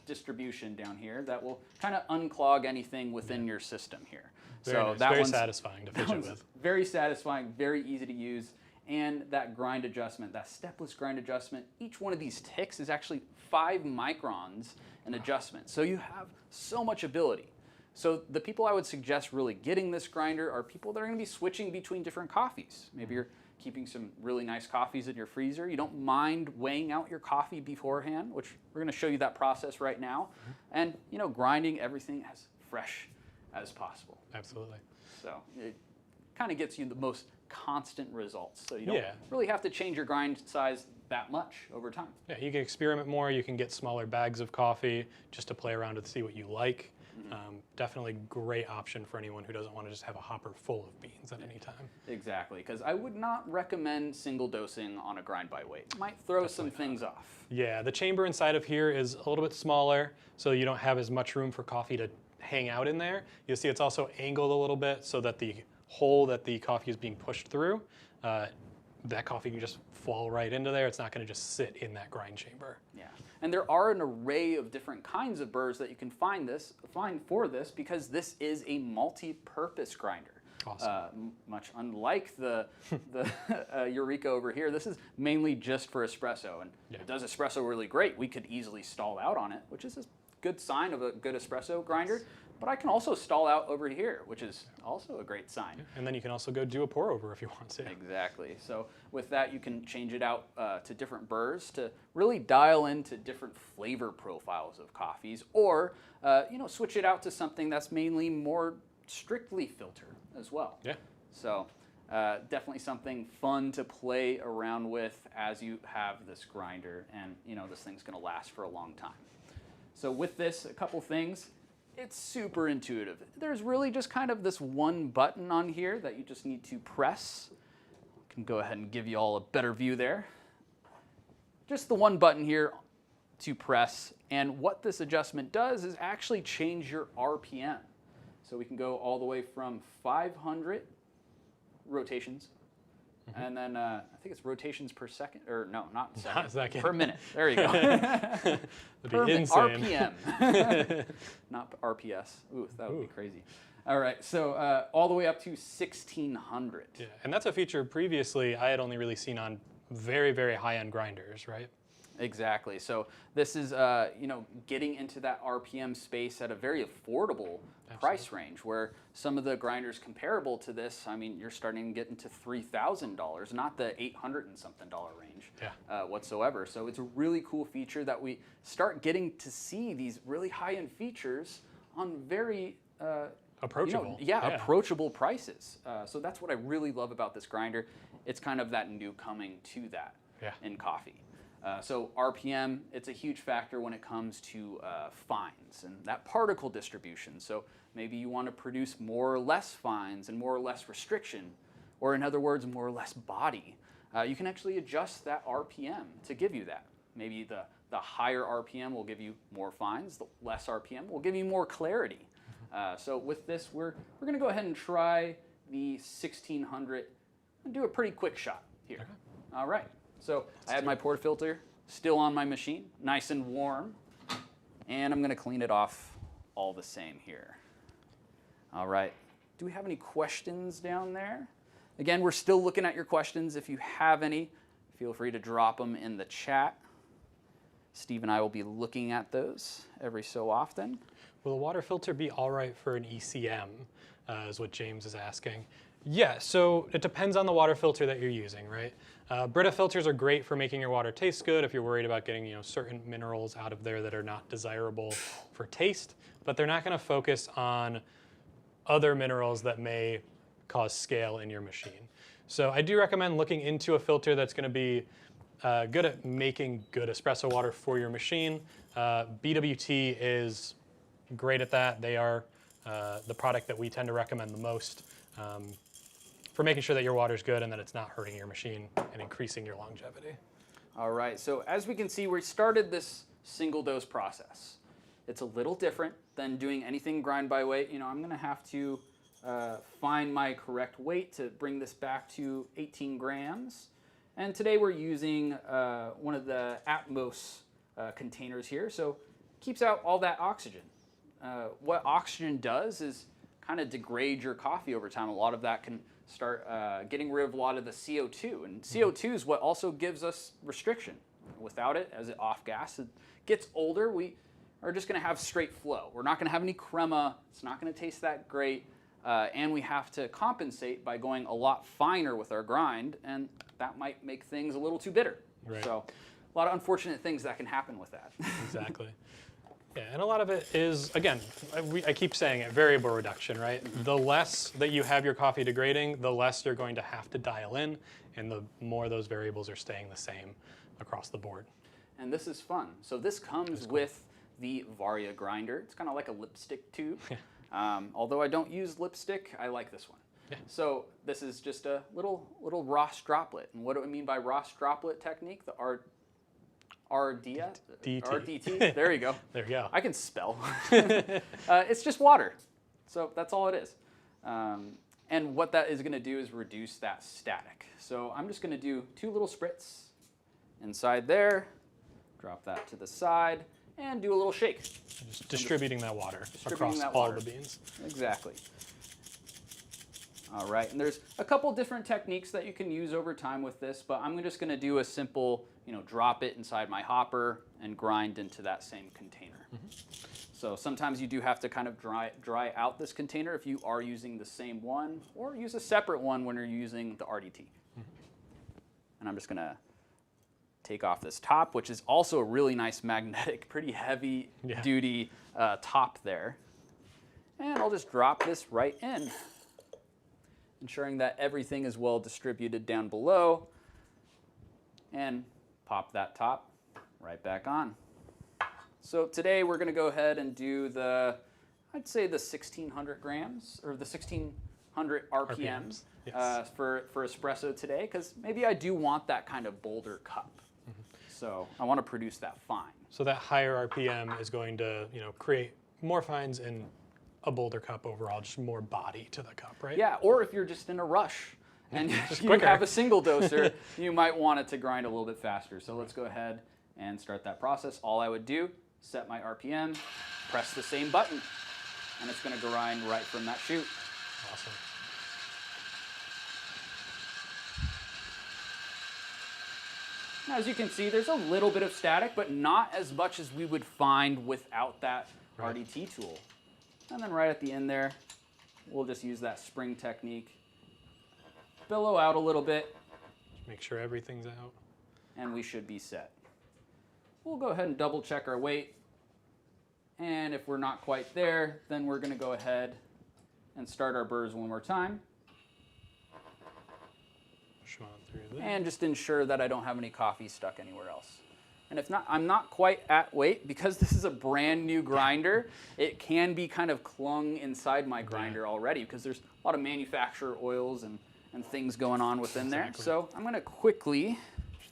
distribution down here that will kind of unclog anything within your system here. Very nice. Very satisfying to fidget with. Very satisfying, very easy to use, and that grind adjustment, that stepless grind adjustment, each one of these ticks is actually 5 microns in adjustment. So you have so much ability. So the people I would suggest really getting this grinder are people that are going to be switching between different coffees. Maybe you're keeping some really nice coffees in your freezer. You don't mind weighing out your coffee beforehand, which we're going to show you that process right now. And, you know, grinding everything as fresh as possible. Absolutely. So it kind of gets you the most constant results. So you don't really have to change your grind size that much over time. Yeah, you can experiment more. You can get smaller bags of coffee just to play around with, see what you like. Definitely great option for anyone who doesn't want to just have a hopper full of beans at any time. Exactly, because I would not recommend single dosing on a grind by weight. It might throw some things off. Yeah, the chamber inside of here is a little bit smaller, so you don't have as much room for coffee to hang out in there. You'll see it's also angled a little bit so that the hole that the coffee is being pushed through, that coffee can just fall right into there. It's not going to just sit in that grind chamber. Yeah, and there are an array of different kinds of burrs that you can find for this because this is a multi-purpose grinder. Awesome. Much unlike the Eureka over here, this is mainly just for espresso, and it does espresso really great. We could easily stall out on it, which is a good sign of a good espresso grinder. But I can also stall out over here, which is also a great sign. And then you can also go do a pour over if you want to. Exactly. So with that, you can change it out to different burrs to really dial into different flavor profiles of coffees, or you know, switch it out to something that's mainly more strictly filter as well. Yeah. So definitely something fun to play around with as you have this grinder, and you know, this thing's going to last for a long time. So with this, a couple things. It's super intuitive. There's really just kind of this one button on here that you just need to press. I can go ahead and give you all a better view there. Just the one button here to press, and what this adjustment does is actually change your RPM. So we can go all the way from 500 rotations, and then I think it's rotations per second, or no, not second, per minute. There you go. Per insane. RPM, not RPS. Ooh, that would be crazy. All right, so all the way up to 1600. Yeah, and that's a feature previously I had only really seen on very, very high-end grinders, right? Exactly. So this is, you know, getting into that RPM space at a very affordable price range, where some of the grinders comparable to this, I mean, you're starting to get into $3,000, not the $800 and something range whatsoever. So it's a really cool feature that we start getting to see these really high-end features on very approachable. You know, approachable prices. So that's what I really love about this grinder. It's kind of that new coming to that in coffee. So RPM, it's a huge factor when it comes to fines and that particle distribution. So maybe you want to produce more or less fines and more or less restriction, or in other words, more or less body. You can actually adjust that RPM to give you that. Maybe the higher RPM will give you more fines, the less RPM will give you more clarity. So with this, we're going to go ahead and try the 1600 and do a pretty quick shot here. Okay. All right. So I have my portafilter still on my machine, nice and warm, and I'm going to clean it off all the same here. All right. Do we have any questions down there? Again, we're still looking at your questions. If you have any, feel free to drop them in the chat. Steve and I will be looking at those every so often. Will a water filter be all right for an ECM, is what James is asking. Yeah, so it depends on the water filter that you're using, right? Brita filters are great for making your water taste good if you're worried about getting, you know, certain minerals out of there that are not desirable for taste, but they're not going to focus on other minerals that may cause scale in your machine. So I do recommend looking into a filter that's going to be good at making good espresso water for your machine. BWT is great at that. They are the product that we tend to recommend the most for making sure that your water's good and that it's not hurting your machine and increasing your longevity. All right, so as we can see, we started this single dose process. It's a little different than doing anything grind by weight. You know, I'm gonna have to find my correct weight to bring this back to 18 grams. And today we're using one of the Atmos containers here, so keeps out all that oxygen. What oxygen does is kind of degrade your coffee over time. A lot of that can start getting rid of a lot of the CO2. And CO2 is what also gives us restriction. Without it, as it off gas, it gets older, we are just going to have straight flow. We're not going to have any crema. It's not going to taste that great. And we have to compensate by going a lot finer with our grind, and that might make things a little too bitter. Right. So a lot of unfortunate things that can happen with that. Exactly. Yeah, and a lot of it is, again, I keep saying it, variable reduction, right? The less that you have your coffee degrading, the less you're going to have to dial in, and the more those variables are staying the same across the board. And this is fun. So this comes with the Varia grinder. It's kind of like a lipstick tube. Although I don't use lipstick, I like this one. Yeah. So this is just a little Ross droplet. And what do I mean by Ross droplet technique? The RDT. There you go. There you go. I can spell. It's just water. So that's all it is. And what that is going to do is reduce that static. So I'm just going to do 2 little spritz inside there, drop that to the side, and do a little shake. Just distributing that water across all the beans. Exactly. All right, and there's a couple different techniques that you can use over time with this, but I'm just going to do a simple, drop it inside my hopper and grind into that same container. So sometimes you do have to kind of dry out this container if you are using the same one, or use a separate one when you're using the RDT. And I'm just going to take off this top, which is also a really nice magnetic, pretty heavy duty top there. And I'll just drop this right in, ensuring that everything is well distributed down below, and pop that top right back on. So today we're going to go ahead and do I'd say the 1600 grams, or the 1600 RPMs, yes. For espresso today, because maybe I do want that kind of bolder cup. So I want to produce that fine. So that higher RPM is going to, create more fines in a bolder cup overall, just more body to the cup, right? Yeah, or if you're just in a rush and you have a single doser, you might want it to grind a little bit faster. So let's go ahead and start that process. All I would do, set my RPM, press the same button, and it's going to grind right from that chute. Awesome. Now, as you can see, there's a little bit of static, but not as much as we would find without that RDT tool. And then right at the end there, we'll just use that spring technique. Billow out a little bit. Make sure everything's out. And we should be set. We'll go ahead and double check our weight. And if we're not quite there, then we're going to go ahead and start our burrs one more time. Push on through there. And just ensure that I don't have any coffee stuck anywhere else. And if not, I'm not quite at weight, because this is a brand new grinder. It can be kind of clung inside my grinder already, because there's a lot of manufacturer oils and things going on within there. So I'm going to quickly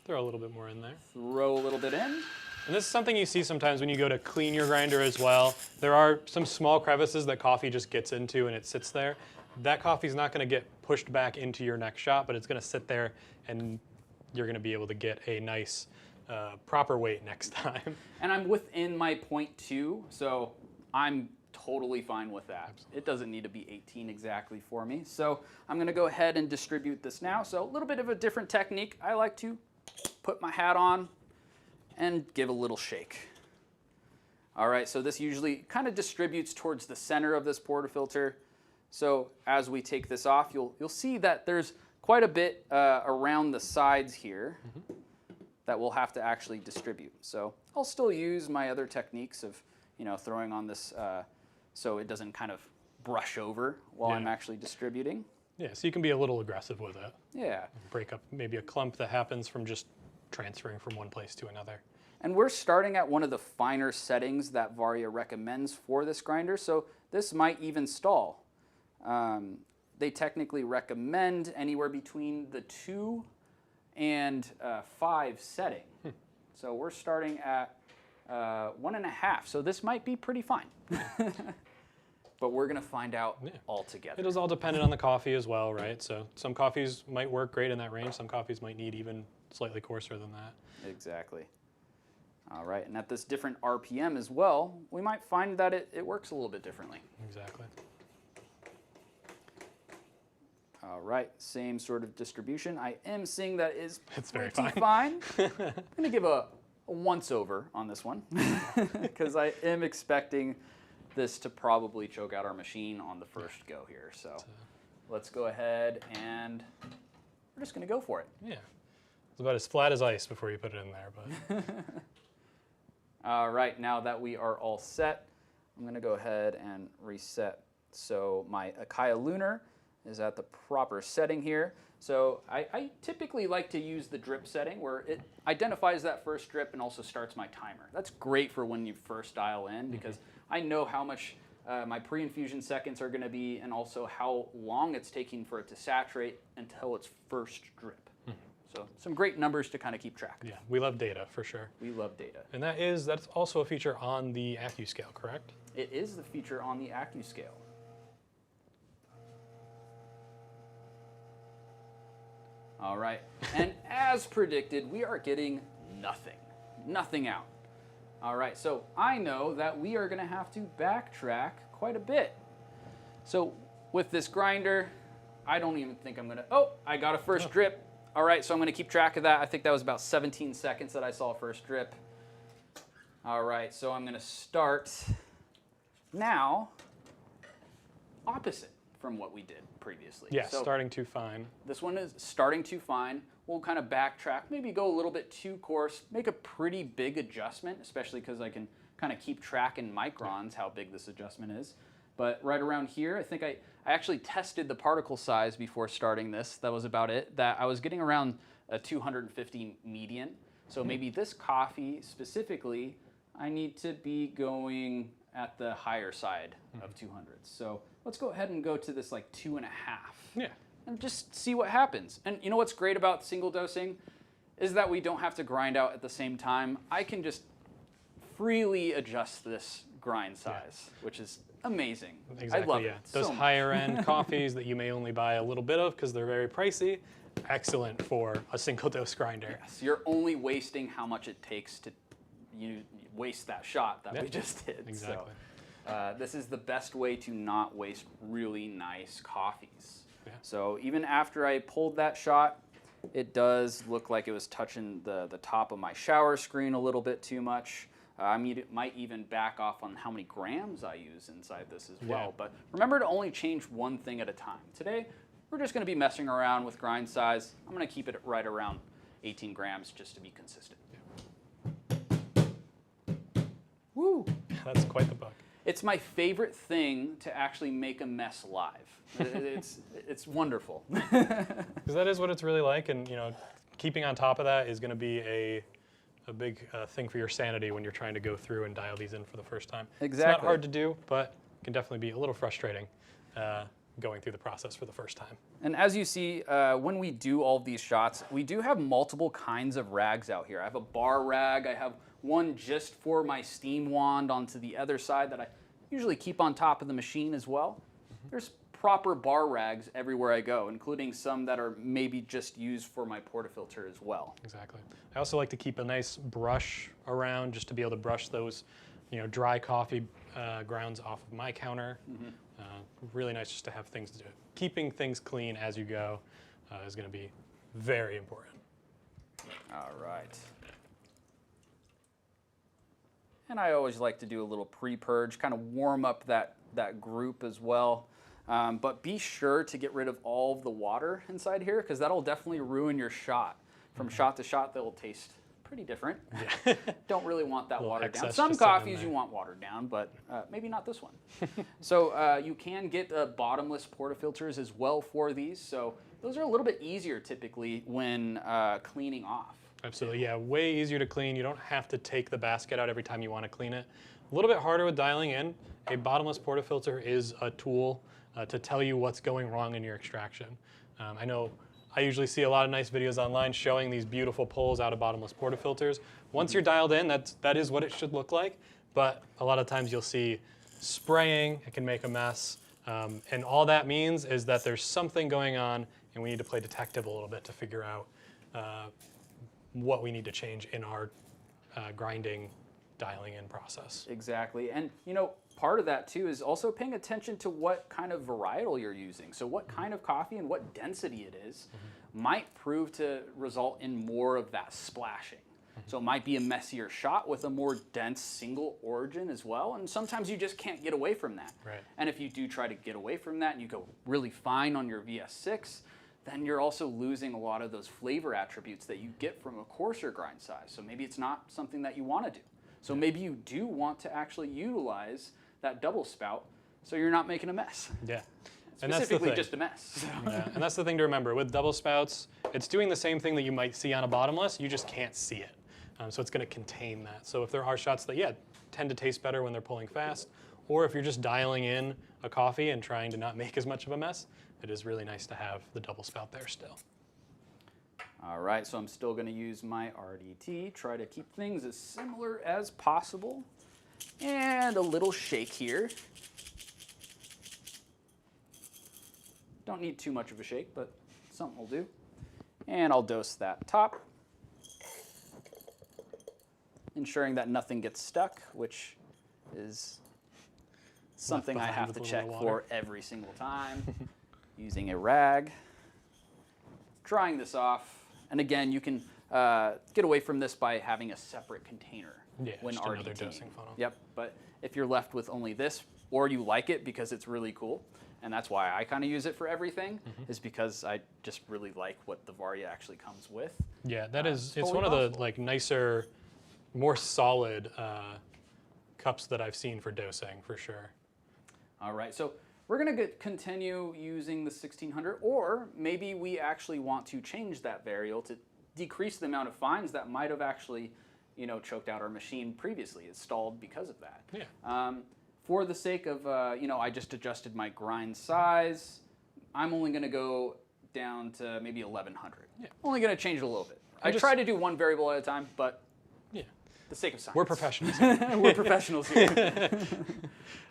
throw a little bit more in there. Throw a little bit in. And this is something you see sometimes when you go to clean your grinder as well. There are some small crevices that coffee just gets into and it sits there. That coffee is not going to get pushed back into your next shot, but it's going to sit there, and you're going to be able to get a nice proper weight next time. And I'm within my 0.2, so I'm totally fine with that. Absolutely. It doesn't need to be 18 exactly for me. So I'm going to go ahead and distribute this now. So a little bit of a different technique. I like to put my hat on and give a little shake. All right, so this usually kind of distributes towards the center of this portafilter. So as we take this off, you'll see that there's quite a bit around the sides here that we'll have to actually distribute. So I'll still use my other techniques of throwing on this so it doesn't kind of brush over while I'm actually distributing. Yeah, so you can be a little aggressive with it. Yeah. Break up maybe a clump that happens from just transferring from one place to another. And we're starting at one of the finer settings that Varia recommends for this grinder, so this might even stall. They technically recommend anywhere between the 2 and 5 setting. So we're starting at 1.5, so this might be pretty fine. But we're going to find out all together. It is all dependent on the coffee as well, right? So some coffees might work great in that range. Some coffees might need even slightly coarser than that. Exactly. All right, and at this different RPM as well, we might find that it works a little bit differently. Exactly. All right, same sort of distribution. I am seeing that is it's very pretty fine. I'm going to give a a once over on this one because I am expecting this to probably choke out our machine on the first go here. So let's go ahead and we're just going to go for it. Yeah. It's about as flat as ice before you put it in there. But All right, now that we are all set, I'm going to go ahead and reset. So my Akaya Lunar is at the proper setting here. So I typically like to use the drip setting where it identifies that first drip and also starts my timer. That's great for when you first dial in because I know how much my pre-infusion seconds are going to be and also how long it's taking for it to saturate until its first drip. So some great numbers to kind of keep track of. yeah, we love data for sure. We love data. And that's also a feature on the AccuScale, correct? It is the feature on the AccuScale. All right, and as predicted, we are getting nothing out. All right, so I know that we are gonna have to backtrack quite a bit. So with this grinder, I don't even think I'm gonna, oh, I got a first drip. All right, so I'm gonna keep track of that. I think that was about 17 seconds that I saw a first drip. All right, so I'm gonna start now opposite from what we did previously. Yeah, so starting too fine. this one is starting too fine. We'll kind of backtrack, maybe go a little bit too coarse, make a pretty big adjustment, especially because I can kind of keep track in microns how big this adjustment is. But right around here, I think I actually tested the particle size before starting this. That was about it. That I was getting around a 250 median. So maybe this coffee specifically, I need to be going at the higher side of 200. So let's go ahead and go to this like 2.5. Yeah. And just see what happens. And you know what's great about single dosing is that we don't have to grind out at the same time. I can just freely adjust this grind size, which is amazing. Exactly, I love yeah. it. Those so much. higher end coffees that you may only buy a little bit of because they're very pricey, excellent for a single dose grinder. Yes, you're only wasting how much it takes to waste that shot that we just did. Exactly. So, this is the best way to not waste really nice coffees. Yeah. So even after I pulled that shot, it does look like it was touching the top of my shower screen a little bit too much. I might even back off on how many grams I use inside this as well. But remember to only change one thing at a time. Today, we're just going to be messing around with grind size. I'm going to keep it right around 18 grams just to be consistent. Woo! That's quite the bug. It's my favorite thing to actually make a mess live. It's wonderful. Because that is what it's really like, and keeping on top of that is going to be a big thing for your sanity when you're trying to go through and dial these in for the first time. Exactly. It's not hard to do, but it can definitely be a little frustrating going through the process for the first time. And as you see, when we do all of these shots, we do have multiple kinds of rags out here. I have a bar rag. I have one just for my steam wand onto the other side that I usually keep on top of the machine as well. There's proper bar rags everywhere I go, including some that are maybe just used for my portafilter as well. Exactly. I also like to keep a nice brush around just to be able to brush those dry coffee grounds off of my counter. Really nice just to have things to do. Keeping things clean as you go is going to be very important. All right. And I always like to do a little pre-purge, kind of warm up that group as well. But be sure to get rid of all of the water inside here because that'll definitely ruin your shot. From shot to shot, they'll taste pretty different. Yeah. Don't really want that watered down. Some coffees you want watered down, but maybe not this one. So you can get bottomless portafilters as well for these. So those are a little bit easier typically when cleaning off. Absolutely, yeah, way easier to clean. You don't have to take the basket out every time you want to clean it. A little bit harder with dialing in. A bottomless portafilter is a tool to tell you what's going wrong in your extraction. I know I usually see a lot of nice videos online showing these beautiful pulls out of bottomless portafilters. Once you're dialed in, that is what it should look like, but a lot of times you'll see spraying, it can make a mess, and all that means is that there's something going on and we need to play detective a little bit to figure out what we need to change in our grinding, dialing in process. Exactly, and part of that too is also paying attention to what kind of varietal you're using. So what kind of coffee and what density it is might prove to result in more of that splashing. So it might be a messier shot with a more dense single origin as well. And sometimes you just can't get away from that. Right. And if you do try to get away from that and you go really fine on your VS6, then you're also losing a lot of those flavor attributes that you get from a coarser grind size. So maybe it's not something that you want to do. So maybe you do want to actually utilize that double spout so you're not making a mess. Yeah. Specifically just a mess. Yeah. And that's the thing to remember. With double spouts, it's doing the same thing that you might see on a bottomless, you just can't see it. So it's going to contain that. So if there are shots that, yeah, tend to taste better when they're pulling fast, or if you're just dialing in a coffee and trying to not make as much of a mess, it is really nice to have the double spout there still. All right, so I'm still going to use my RDT, try to keep things as similar as possible. And a little shake here. Don't need too much of a shake, but something will do. And I'll dose that top, ensuring that nothing gets stuck, which is something I have to check for every single time. Using a rag, drying this off. And again, you can get away from this by having a separate container when just RDTing. another dosing funnel. Yep, but if you're left with only this, or you like it because it's really cool, and that's why I kind of use it for everything, is because I just really like what the Varia actually comes with. Yeah, that is, it's totally one of possible. the like nicer, more solid cups that I've seen for dosing, for sure. All right, so we're going to continue using the 1600, or maybe we actually want to change that variable to decrease the amount of fines that might have actually, you know, choked out our machine previously. It stalled because of that. Yeah. For the sake of, you know, I just adjusted my grind size. I'm only going to go down to maybe 1100. Yeah. Only going to change it a little bit. I try to do one variable at a time, but the sake of science. We're professionals. We're professionals here.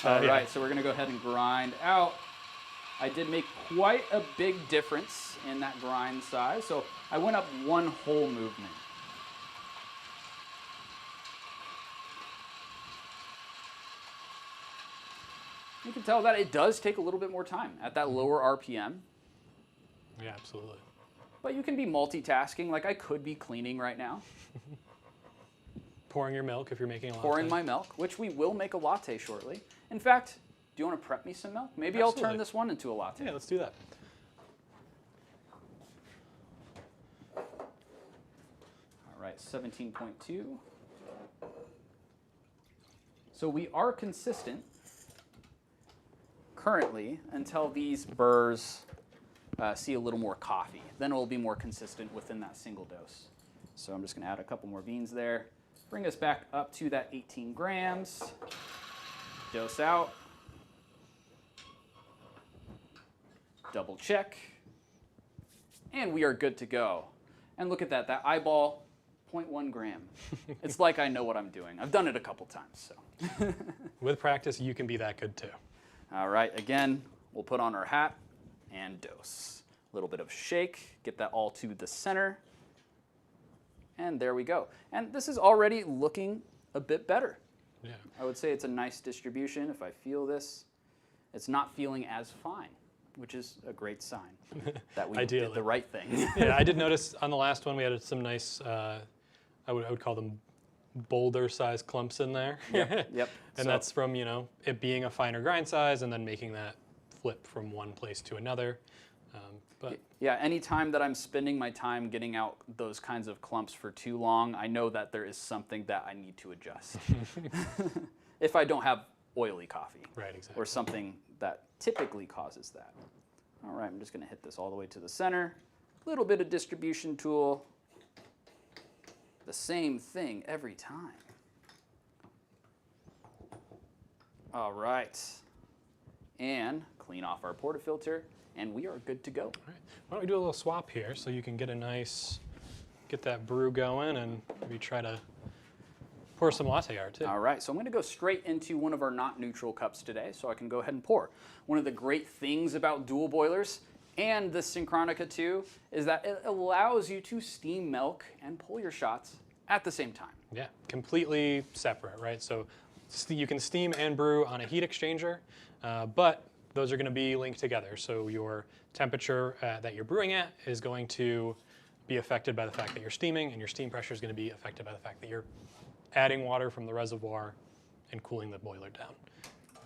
All right, so we're going to go ahead and grind out. I did make quite a big difference in that grind size, so I went up one whole movement. You can tell that it does take a little bit more time at that lower RPM. Yeah, absolutely. But you can be multitasking, like I could be cleaning right now. Pouring your milk if you're making a latte. Pouring my milk, which we will make a latte shortly. In fact, do you want to prep me some milk? Maybe I'll turn this one into a latte. Yeah, let's do that. All right, 17.2. So we are consistent currently until these burrs see a little more coffee. Then it will be more consistent within that single dose. So I'm just going to add a couple more beans there. Bring us back up to that 18 grams. Dose out. Double check. And we are good to go. And look at that, that eyeball, 0.1 gram. It's like I know what I'm doing. I've done it a couple times. So. With practice, you can be that good too. All right, again, we'll put on our hat and dose. A little bit of shake, get that all to the center. And there we go. And this is already looking a bit better. Yeah. I would say it's a nice distribution. If I feel this, it's not feeling as fine, which is a great sign that we did the right thing. Yeah, I did notice on the last one we had some nice, I would call them boulder-sized clumps in there. Yep. And so that's from, you know, it being a finer grind size and then making that flip from one place to another. But yeah, anytime that I'm spending my time getting out those kinds of clumps for too long, I know that there is something that I need to adjust. If I don't have oily coffee. Right, exactly. Or something that typically causes that. All right, I'm just going to hit this all the way to the center. Little bit of distribution tool. The same thing every time. All right. And clean off our portafilter, and we are good to go. All right. Why don't we do a little swap here so you can get a nice, get that brew going and maybe try to pour some latte art too. All right, so I'm going to go straight into one of our not neutral cups today so I can go ahead and pour. One of the great things about dual boilers and the Synchronika II is that it allows you to steam milk and pull your shots at the same time. Yeah, completely separate, right? So you can steam and brew on a heat exchanger, but those are going to be linked together. So your temperature that you're brewing at is going to be affected by the fact that you're steaming, and your steam pressure is going to be affected by the fact that you're adding water from the reservoir and cooling the boiler down.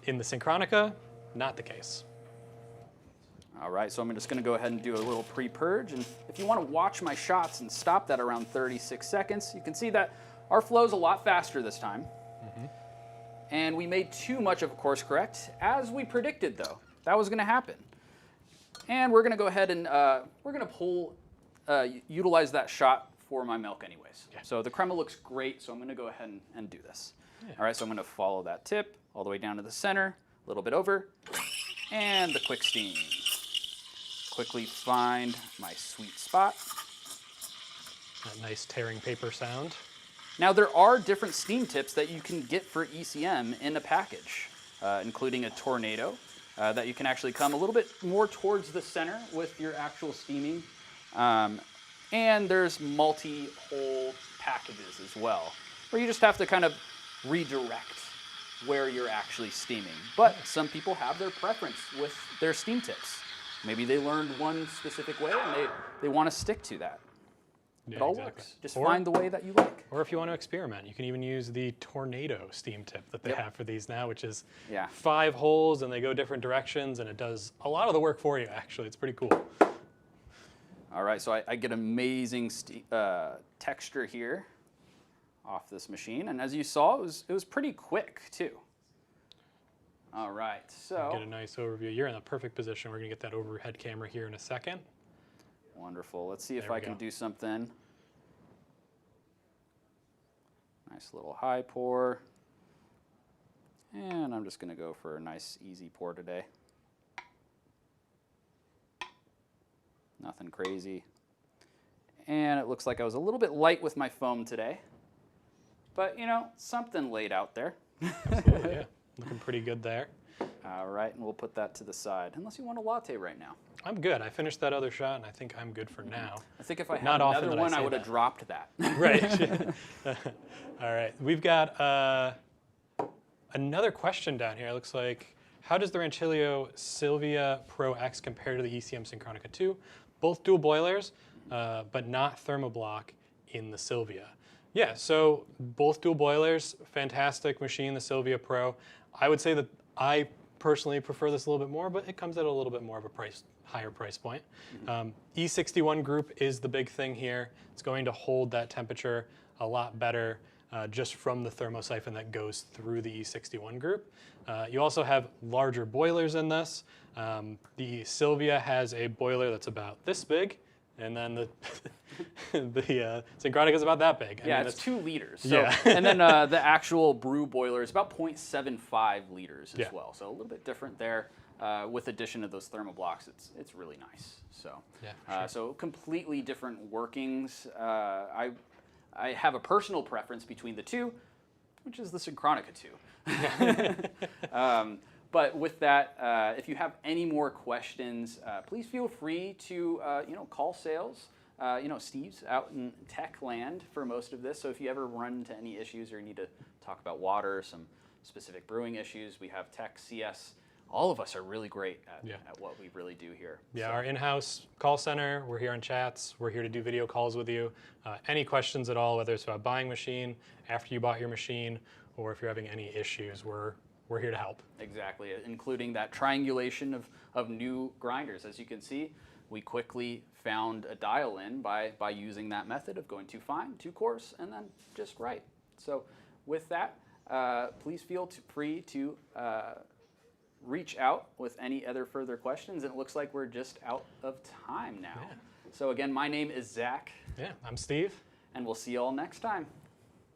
In the Synchronica, not the case. All right, so I'm just going to go ahead and do a little pre-purge. And if you want to watch my shots and stop that around 36 seconds, you can see that our flow is a lot faster this time. And we made too much of a course correct, as we predicted, though. That was going to happen. And we're going to go ahead and we're going to utilize that shot for my milk anyways. Yeah. So the crema looks great, so I'm going to go ahead and do this. Yeah. All right, so I'm going to follow that tip all the way down to the center, a little bit over, and the quick steam. Quickly find my sweet spot. That nice tearing paper sound. Now there are different steam tips that you can get for ECM in a package, including a tornado that you can actually come a little bit more towards the center with your actual steaming. And there's multi-hole packages as well, where you just have to kind of redirect where you're actually steaming. But some people have their preference with their steam tips. Maybe they learned one specific way and they want to stick to that. Yeah, it all works. Just find the way that you like. Or if you want to experiment, you can even use the tornado steam tip that they have for these now, which is 5 holes and they go different directions, and it does a lot of the work for you, actually. It's pretty cool. All right, so I get amazing texture here off this machine. And as you saw, it was pretty quick, too. All right, so get a nice overview. You're in the perfect position. We're going to get that overhead camera here in a second. Wonderful. Let's see if I can do something. Nice little high pour. And I'm just going to go for a nice easy pour today. Nothing crazy. And it looks like I was a little bit light with my foam today. But, you know, something laid out there. Absolutely, yeah. Looking pretty good there. All right, and we'll put that to the side. Unless you want a latte right now. I'm good. I finished that other shot, and I think I'm good for now. I think if I had another one, I would have dropped that. Right. All right. We've got another question down here. It looks like, how does the Rancilio Silvia Pro X compare to the ECM Synchronica II? Both dual boilers, but not thermoblock in the Silvia. Yeah, so both dual boilers, fantastic machine, the Silvia Pro. I would say that I personally prefer this a little bit more, but it comes at a little bit more of a higher price point. E61 group is the big thing here. It's going to hold that temperature a lot better just from the thermosiphon that goes through the E61 group. You also have larger boilers in this. The Silvia has a boiler that's about this big, and then the Synchronica is about that big. Yeah, it's 2 liters. So, and then the actual brew boiler is about 0.75 liters as well. So a little bit different there. With addition of those thermoblocks, it's really nice. So, so completely different workings. I have a personal preference between the two, which is the Synchronica II. But with that, if you have any more questions, please feel free to call sales. Steve's out in tech land for most of this, so if you ever run into any issues or you need to talk about water, some specific brewing issues, we have tech, CS. All of us are really great at what we really do here. Yeah, our in-house call center, we're here on chats, we're here to do video calls with you. Any questions at all, whether it's about buying machine, after you bought your machine, or if you're having any issues, we're here to help. Exactly, including that triangulation of new grinders. As you can see, we quickly found a dial-in by using that method of going too fine, too coarse, and then just right. So with that, please feel free to reach out with any other further questions. And it looks like we're just out of time now. Yeah. So again, my name is Zach. Yeah, I'm Steve. And we'll see you all next time.